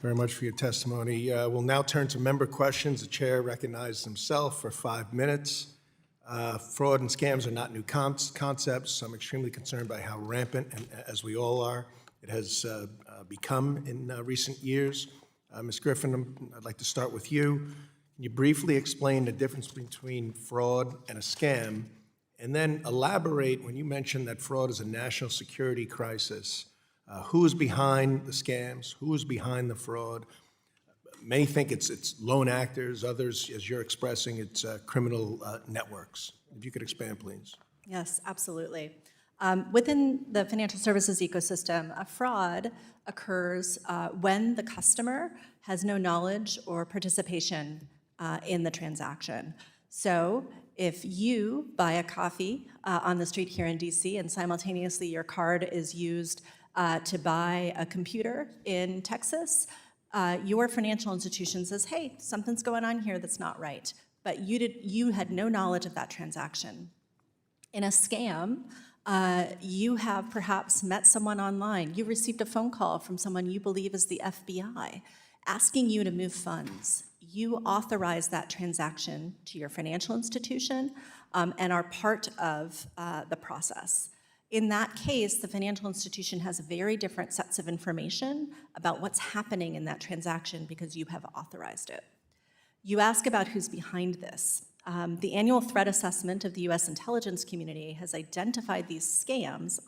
Very much for your testimony. We'll now turn to member questions. The chair recognizes himself for 5 minutes. Fraud and scams are not new concepts. I'm extremely concerned by how rampant, and as we all are, it has become in recent years. Ms. Griffin, I'd like to start with you. Can you briefly explain the difference between fraud and a scam, and then elaborate when you mentioned that fraud is a national security crisis? Who is behind the scams? Who is behind the fraud? Many think it's lone actors. Others, as you're expressing, it's criminal networks. If you could expand, please. Yes, absolutely. Within the financial services ecosystem, a fraud occurs when the customer has no knowledge or participation in the transaction. So if you buy a coffee on the street here in DC and simultaneously your card is used to buy a computer in Texas, your financial institution says, hey, something's going on here that's not right. But you had no knowledge of that transaction. In a scam, you have perhaps met someone online. You received a phone call from someone you believe is the FBI asking you to move funds. You authorize that transaction to your financial institution and are part of the process. In that case, the financial institution has very different sets of information about what's happening in that transaction because you have authorized it. You ask about who's behind this. The annual threat assessment of the US intelligence community has identified these scams,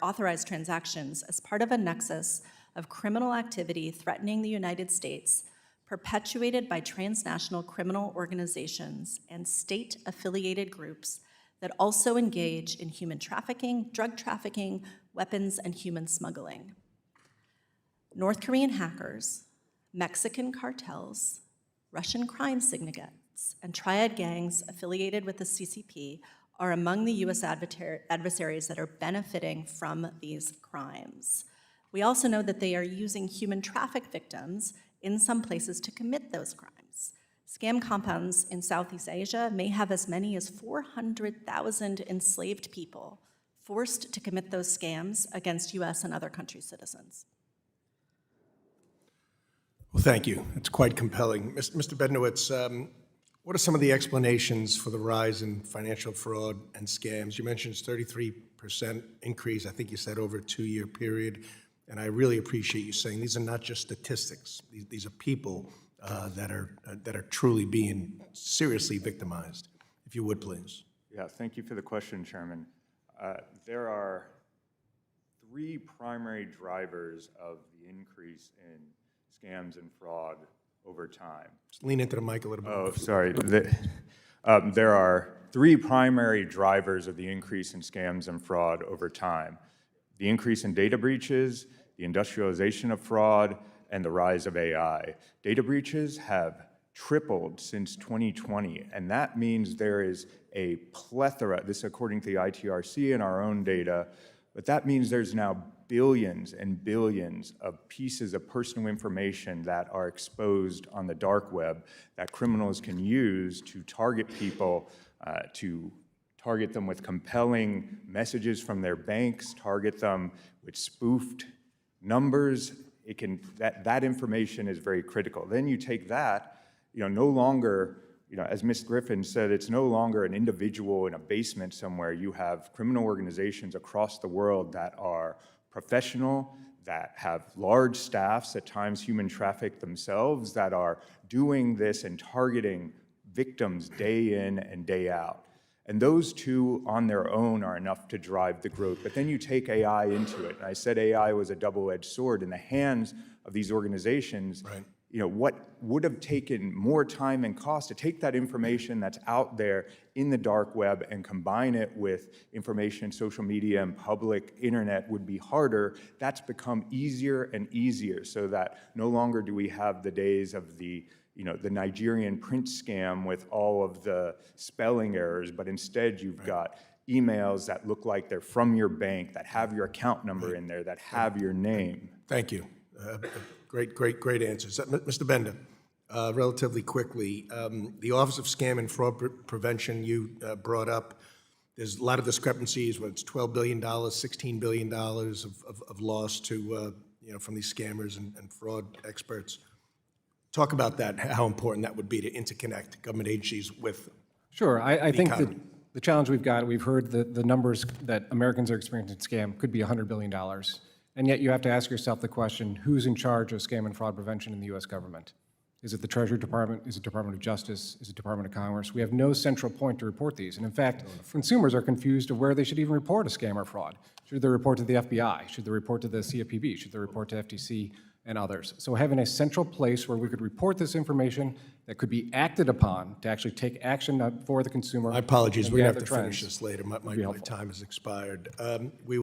authorized transactions, as part of a nexus of criminal activity threatening the United States, perpetuated by transnational criminal organizations and state-affiliated groups that also engage in human trafficking, drug trafficking, weapons, and human smuggling. North Korean hackers, Mexican cartels, Russian crime syndicates, and triad gangs affiliated with the CCP are among the US adversaries that are benefiting from these crimes. We also know that they are using human traffic victims in some places to commit those crimes. Scam compounds in Southeast Asia may have as many as 400,000 enslaved people forced to commit those scams against US and other countries' citizens. Well, thank you. It's quite compelling. Mr. Bednowitz, what are some of the explanations for the rise in financial fraud and scams? You mentioned it's 33% increase, I think you said over a 2-year period, and I really appreciate you saying these are not just statistics. These are people that are truly being seriously victimized. If you would, please. Yeah, thank you for the question, Chairman. There are 3 primary drivers of the increase in scams and fraud over time. Just lean into the mic a little bit. Oh, sorry. There are 3 primary drivers of the increase in scams and fraud over time: the increase in data breaches, the industrialization of fraud, and the rise of AI. Data breaches have tripled since 2020, and that means there is a plethora, this according to the ITRC and our own data, but that means there's now billions and billions of pieces of personal information that are exposed on the dark web that criminals can use to target people, to target them with compelling messages from their banks, target them with spoofed numbers. That information is very critical. Then you take that, no longer, as Ms. Griffin said, it's no longer an individual in a basement somewhere. You have criminal organizations across the world that are professional, that have large staffs, at times human traffic themselves, that are doing this and targeting victims day in and day out. And those 2 on their own are enough to drive the growth. But then you take AI into it. And I said AI was a double-edged sword in the hands of these organizations. Right. What would have taken more time and cost to take that information that's out there in the dark web and combine it with information, social media, and public internet would be harder. That's become easier and easier, so that no longer do we have the days of the Nigerian print scam with all of the spelling errors, but instead you've got emails that look like they're from your bank, that have your account number in there, that have your name. Thank you. Great answers. Mr. Benda, relatively quickly, the Office of Scam and Fraud Prevention you brought up, there's a lot of discrepancies, whether it's $12 billion, $16 billion of loss to from these scammers and fraud experts. Talk about that, how important that would be to interconnect government agencies with. Sure. I think that economy. the challenge we've heard the numbers that Americans are experiencing scam could be $100 billion. And yet you have to ask yourself the question, who's in charge of scam and fraud prevention in the U.S. government? Is it the Treasury Department? Is it Department of Justice? Is it Department of Commerce? We have no central point to report these. And in fact, consumers are confused of where they should even report a scam or fraud. Should they report to the FBI? Should they report to the CFPB? Should they report to FTC and others? So having a central place where we could report this information that could be acted upon to actually take action for the consumer. My apologies, and we're going to have gather to finish trends this later. My helpful. time has expired. We